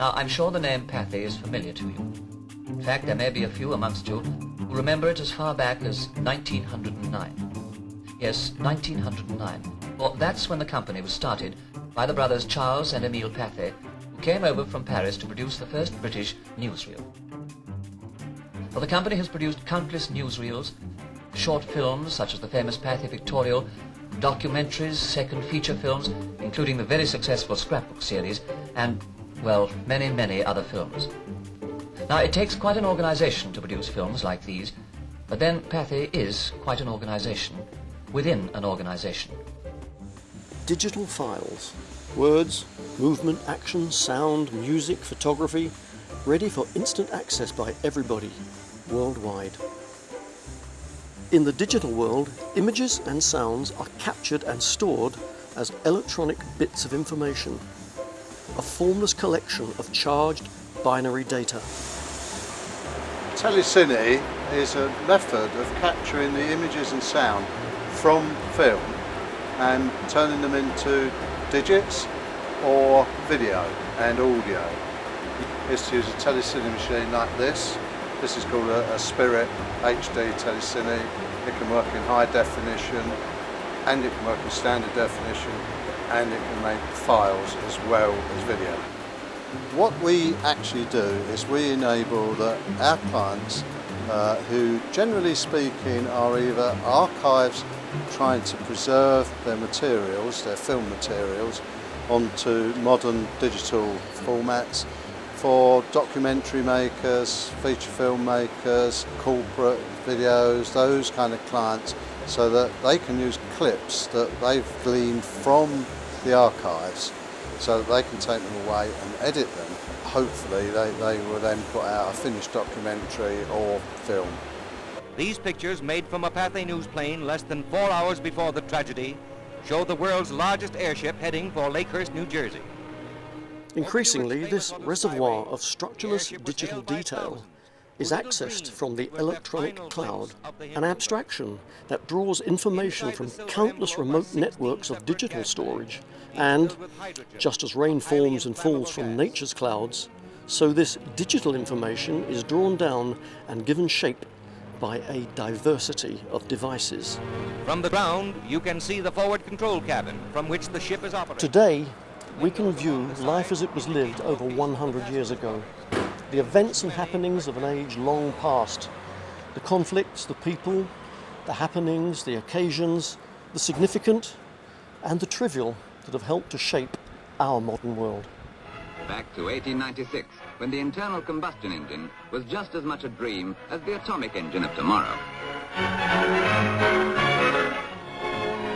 Now, I'm sure the name Pathe is familiar to you. In fact, there may be a few amongst you who remember it as far back as 1909. Yes, 1909. Well, that's when the company was started by the brothers Charles and Emile Pathe, who came over from Paris to produce the first British newsreel. Well, the company has produced countless newsreels, short films such as the famous Pathe Pictorial, documentaries, second feature films, including the very successful Scrapbook series, and, well, many, many other films. Now, it takes quite an organization to produce films like these, but then Pathe is quite an organization within an organization. Digital files, words, movement, action, sound, music, photography, ready for instant access by everybody, worldwide. In the digital world, images and sounds are captured and stored as electronic bits of information, a formless collection of charged binary data. Telecine is a method of capturing the images and sound from film and turning them into digits or video and audio. Is to use a telecine machine like this. This is called a Spirit HD telecine. It can work in high definition and it can work in standard definition and it can make files as well as video. What we actually do is we enable that our clients, who generally speaking are either archives trying to preserve their materials, their film materials, onto modern digital formats, for documentary makers, feature film makers, corporate videos, those kind of clients, so that they can use clips that they've gleaned from the archives so that they can take them away and edit them. Hopefully they will then put out a finished documentary or film. These pictures, made from a Pathe newsplane less than 4 hours before the tragedy, show the world's largest airship heading for Lakehurst, New Jersey. Increasingly, this reservoir of structureless digital detail is accessed from the electronic cloud, an abstraction that draws information from countless remote networks of digital storage. And, just as rain forms and falls from nature's clouds, so this digital information is drawn down and given shape by a diversity of devices. From the ground, you can see the forward control cabin from which the ship is operating. Today, we can view life as it was lived over 100 years ago. The events and happenings of an age long past. The conflicts, the people, the happenings, the occasions, the significant and the trivial that have helped to shape our modern world. Back to 1896, when the internal combustion engine was just as much a dream as the atomic engine of tomorrow.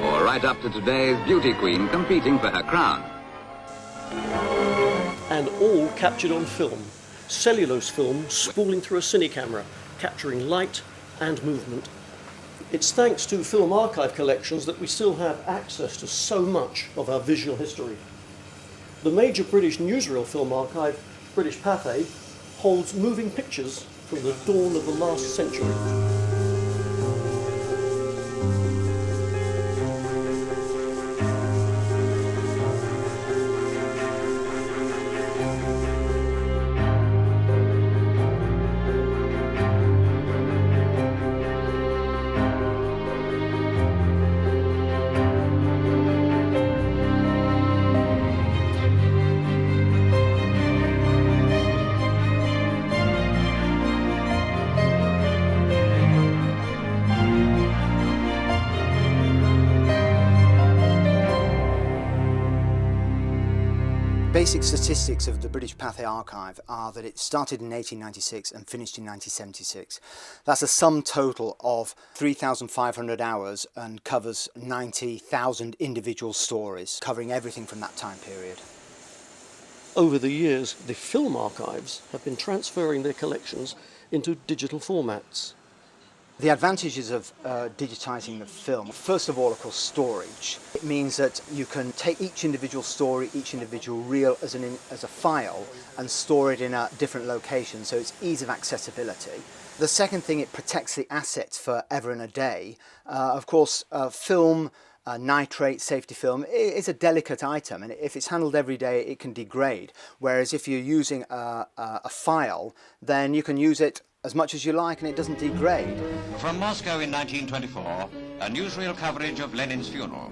Or right up to today's beauty queen competing for her crown. And all captured on film, cellulose film spooling through a cine camera, capturing light and movement. It's thanks to film archive collections that we still have access to so much of our visual history. The major British newsreel film archive, British Pathe, holds moving pictures from the dawn of the last century. Basic statistics of the British Pathe archive are that it started in 1896 and finished in 1976. That's a sum total of 3,500 hours and covers 90,000 individual stories, covering everything from that time period. Over the years, the film archives have been transferring their collections into digital formats. The advantages of digitising the film, first of all, of course, storage. It means that you can take each individual story, each individual reel as a file and store it in a different location, so it's ease of accessibility. The second thing, it protects the assets forever and a day. Of course, film nitrate safety film is a delicate item, and if it's handled every day it can degrade, whereas if you're using a file, then you can use it as much as you like and it doesn't degrade. From Moscow in 1924, a newsreel coverage of Lenin's funeral.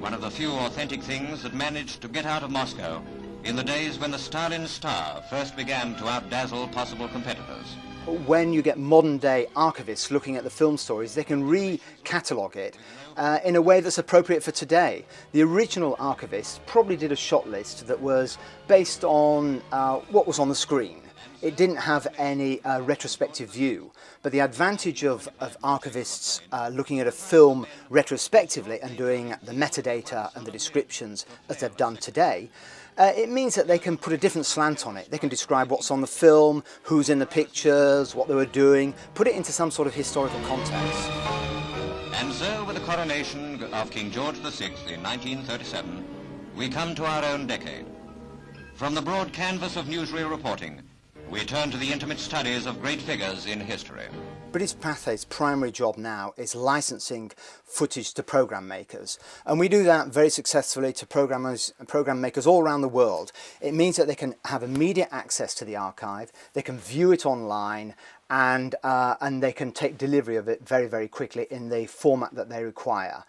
One of the few authentic things that managed to get out of Moscow in the days when the Stalin Star first began to outdazzle possible competitors. When you get modern day archivists looking at the film stories, they can re-catalogue it in a way that's appropriate for today. The original archivists probably did a shot list that was based on what was on the screen. It didn't have any retrospective view, but the advantage of archivists looking at a film retrospectively and doing the metadata and the descriptions as they've done today, it means that they can put a different slant on it. They can describe what's on the film, who's in the pictures, what they were doing, put it into some sort of historical context. And so, with the coronation of King George VI in 1937, we come to our own decade. From the broad canvas of newsreel reporting, we turn to the intimate studies of great figures in history. British Pathe's primary job now is licensing footage to program makers, and we do that very successfully to program makers all around the world. It means that they can have immediate access to the archive, they can view it online, and they can take delivery of it very, very quickly in the format that they require.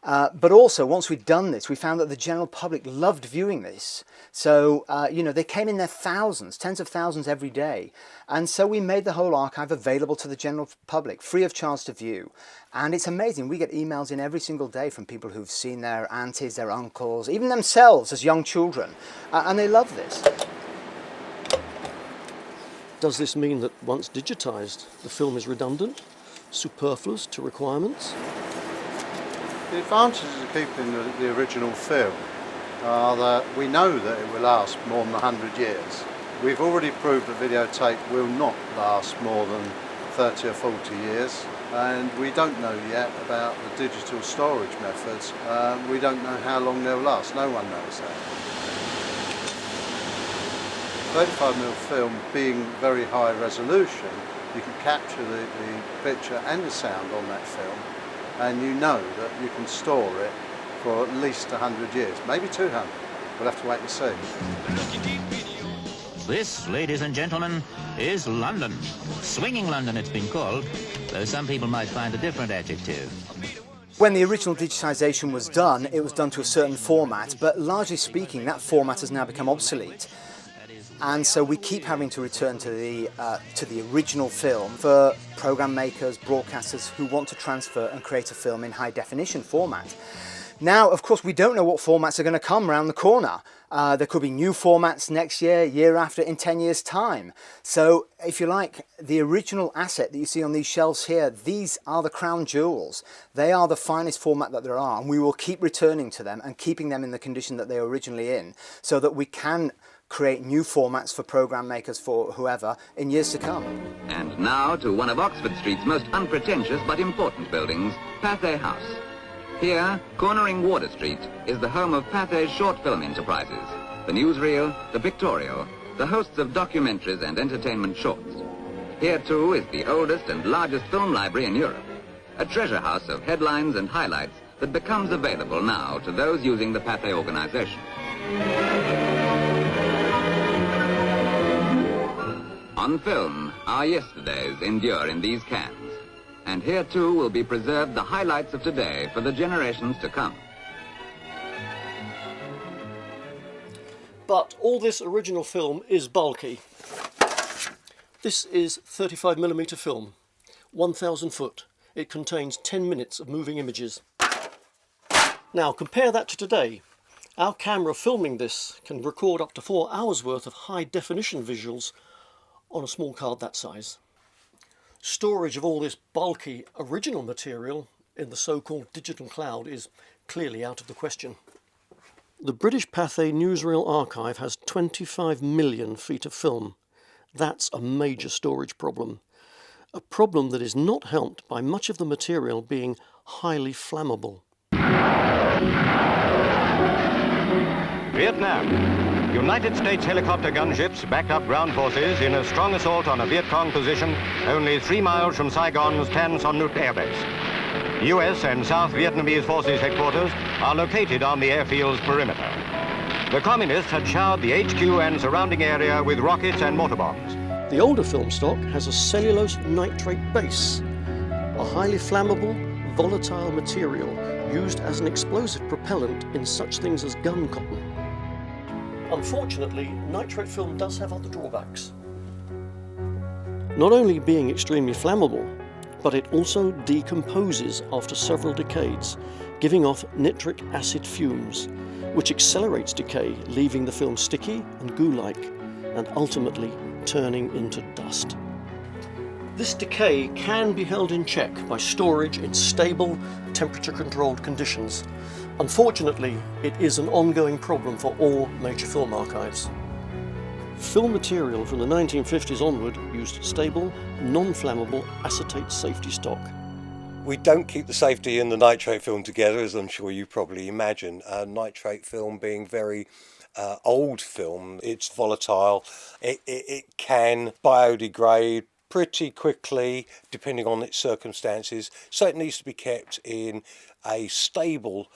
But also, once we'd done this, we found that the general public loved viewing this. So, you know, they came in their thousands, tens of thousands every day. And so we made the whole archive available to the general public, free of charge to view. And it's amazing. We get emails in every single day from people who've seen their aunties, their uncles, even themselves as young children. And they love this. Does this mean that once digitised, the film is redundant, superfluous to requirements? The advantages of keeping the original film are that we know that it will last more than 100 years. We've already proved that videotape will not last more than 30 or 40 years, and we don't know yet about the digital storage methods. We don't know how long they'll last. No one knows that. 35mm film being very high resolution, you can capture the picture and the sound on that film, and you know that you can store it for at least 100 years, maybe 200. We'll have to wait and see. This, ladies and gentlemen, is London. Swinging London, it's been called, though some people might find a different adjective. When the original digitisation was done, it was done to a certain format, but largely speaking, that format has now become obsolete. And so we keep having to return to the original film for program makers, broadcasters who want to transfer and create a film in high definition format. Now, of course, we don't know what formats are going to come around the corner. There could be new formats next year, year after, in 10 years' time. So, if you like, the original asset that you see on these shelves here, these are the crown jewels. They are the finest format that there are, and we will keep returning to them and keeping them in the condition that they were originally in, so that we can create new formats for program makers, for whoever, in years to come. And now to one of Oxford Street's most unpretentious but important buildings, Pathe House. Here, cornering Wardour Street, is the home of Pathe's short film enterprises, the Newsreel, the Pictorial, the hosts of documentaries and entertainment shorts. Here too is the oldest and largest film library in Europe, a treasure house of headlines and highlights that becomes available now to those using the Pathe organization. On film, our yesterdays endure in these cans. And here too will be preserved the highlights of today for the generations to come. But all this original film is bulky. This is 35mm film, 1000 foot. It contains 10 minutes of moving images. Now compare that to today. Our camera filming this can record up to 4 hours worth of high definition visuals on a small card that size. Storage of all this bulky original material in the so-called digital cloud is clearly out of the question. The British Pathe Newsreel archive has 25 million feet of film. That's a major storage problem. A problem that is not helped by much of the material being highly flammable. Vietnam. United States helicopter gunships backed up ground forces in a strong assault on a Viet Cong position only 3 miles from Saigon's Tan Son Nhut Air Base. US and South Vietnamese forces headquarters are located on the airfield's perimeter. The communists had showered the HQ and surrounding area with rockets and mortar bombs. The older film stock has a cellulose nitrate base, a highly flammable, volatile material used as an explosive propellant in such things as gun cotton. Unfortunately, nitrate film does have other drawbacks. Not only being extremely flammable, but it also decomposes after several decades, giving off nitric acid fumes, which accelerates decay, leaving the film sticky and goo-like, and ultimately turning into dust. This decay can be held in check by storage in stable, temperature-controlled conditions. Unfortunately, it is an ongoing problem for all major film archives. Film material from the 1950s onward used stable, non-flammable acetate safety stock. We don't keep the safety and the nitrate film together, as I'm sure you probably imagine. Nitrate film being very old film, it's volatile, it can biodegrade pretty quickly depending on its circumstances, so it needs to be kept in a stable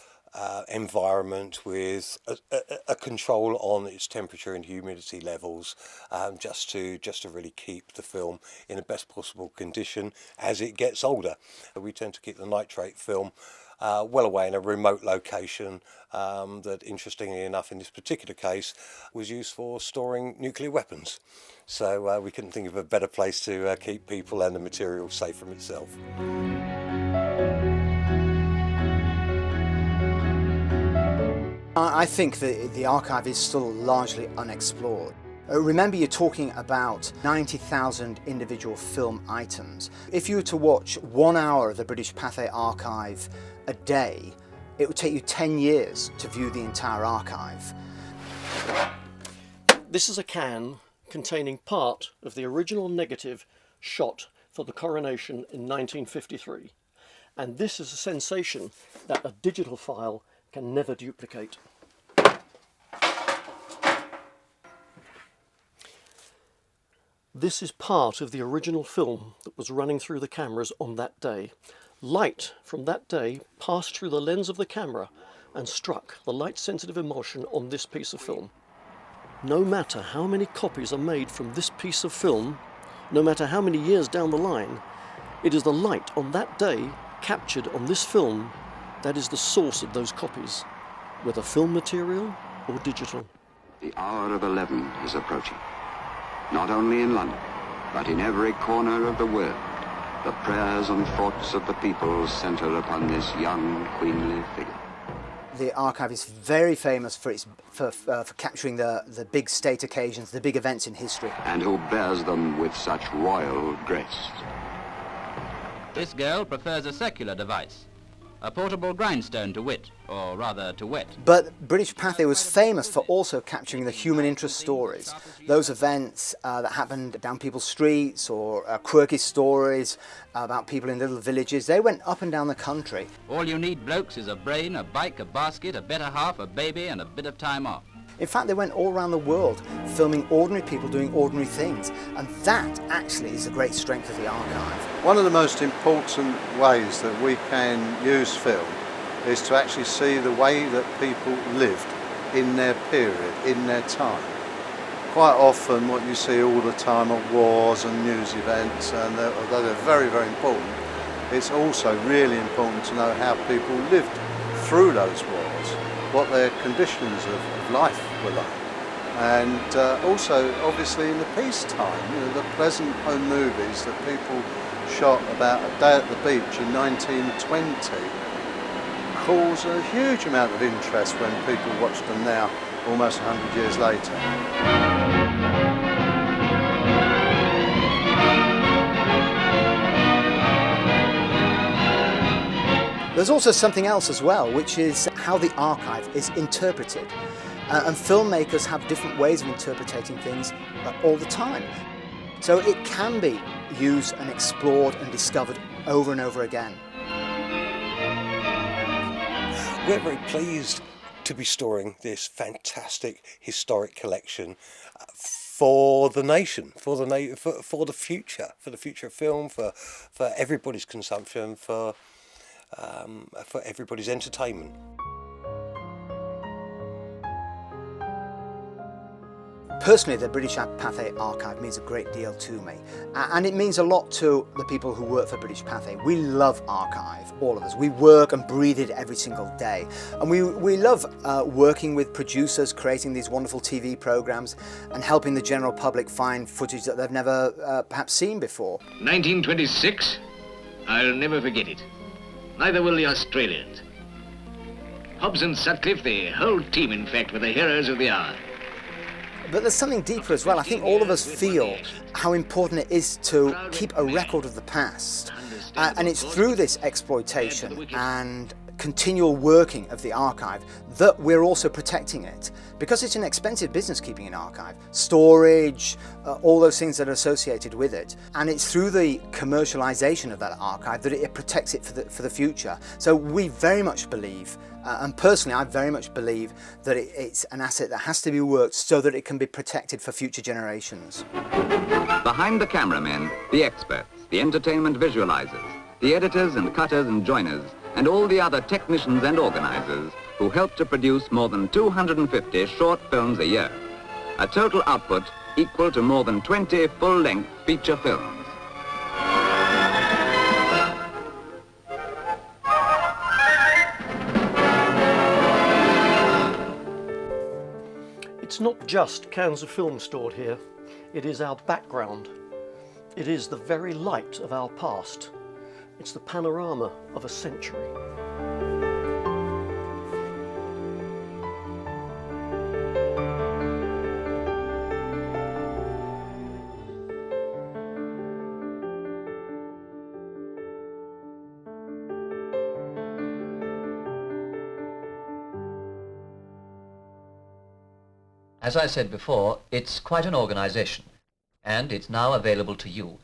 environment with a control on its temperature and humidity levels, just to really keep the film in the best possible condition as it gets older. We tend to keep the nitrate film well away in a remote location that, interestingly enough, in this particular case, was used for storing nuclear weapons. So we couldn't think of a better place to keep people and the material safe from itself. I think that the archive is still largely unexplored. Remember, you're talking about 90,000 individual film items. If you were to watch 1 hour of the British Pathe archive a day, it would take you 10 years to view the entire archive. This is a can containing part of the original negative shot for the coronation in 1953. And this is a sensation that a digital file can never duplicate. This is part of the original film that was running through the cameras on that day. Light from that day passed through the lens of the camera and struck the light-sensitive emulsion on this piece of film. No matter how many copies are made from this piece of film, no matter how many years down the line, it is the light on that day captured on this film that is the source of those copies, whether film material or digital. The hour of 11 is approaching. Not only in London, but in every corner of the world, the prayers and thoughts of the people center upon this young, queenly figure. The archive is very famous for capturing the big state occasions, the big events in history. And who bears them with such royal grace. This girl prefers a secular device, a portable grindstone to wit, or rather to wet. But British Pathe was famous for also capturing the human interest stories, those events that happened down people's streets, or quirky stories about people in little villages. They went up and down the country. All you need, blokes, is a brain, a bike, a basket, a better half, a baby, and a bit of time off. In fact, they went all around the world filming ordinary people doing ordinary things, and that actually is the great strength of the archive. One of the most important ways that we can use film is to actually see the way that people lived in their period, in their time. Quite often what you see all the time are wars and news events, and although they're very, very important, it's also really important to know how people lived through those wars, what their conditions of life were like. And also, obviously, in the peacetime, you know, the pleasant home movies that people shot about A Day at the Beach in 1920 cause a huge amount of interest when people watch them now, almost 100 years later. There's also something else as well, which is how the archive is interpreted. And filmmakers have different ways of interpreting things all the time. So it can be used and explored and discovered over and over again. We're very pleased to be storing this fantastic historic collection for the nation, for the future of film, for everybody's consumption, for for everybody's entertainment. Personally, the British Pathe Archive means a great deal to me, and it means a lot to the people who work for British Pathe. We love archive, all of us. We work and breathe it every single day, and we love working with producers, creating these wonderful TV programmes and helping the general public find footage that they've never perhaps seen before. 1926, I'll never forget it. Neither will the Australians. Hobbs and Sutcliffe, the whole team in fact, were the heroes of the hour. But there's something deeper as well. I think all of us feel how important it is to keep a record of the past. And it's through this exploitation and continual working of the archive that we're also protecting it. Because it's an expensive business keeping an archive. Storage, all those things that are associated with it. And it's through the commercialization of that archive that it protects it for the future. So we very much believe, and personally I very much believe, that it's an asset that has to be worked so that it can be protected for future generations. Behind the cameramen, the experts, the entertainment visualizers, the editors and cutters and joiners, and all the other technicians and organizers who help to produce more than 250 short films a year. A total output equal to more than 20 full-length feature films. It's not just cans of film stored here. It is our background. It is the very light of our past. It's the panorama of a century. As I said before, it's quite an organisation, and it's now available to you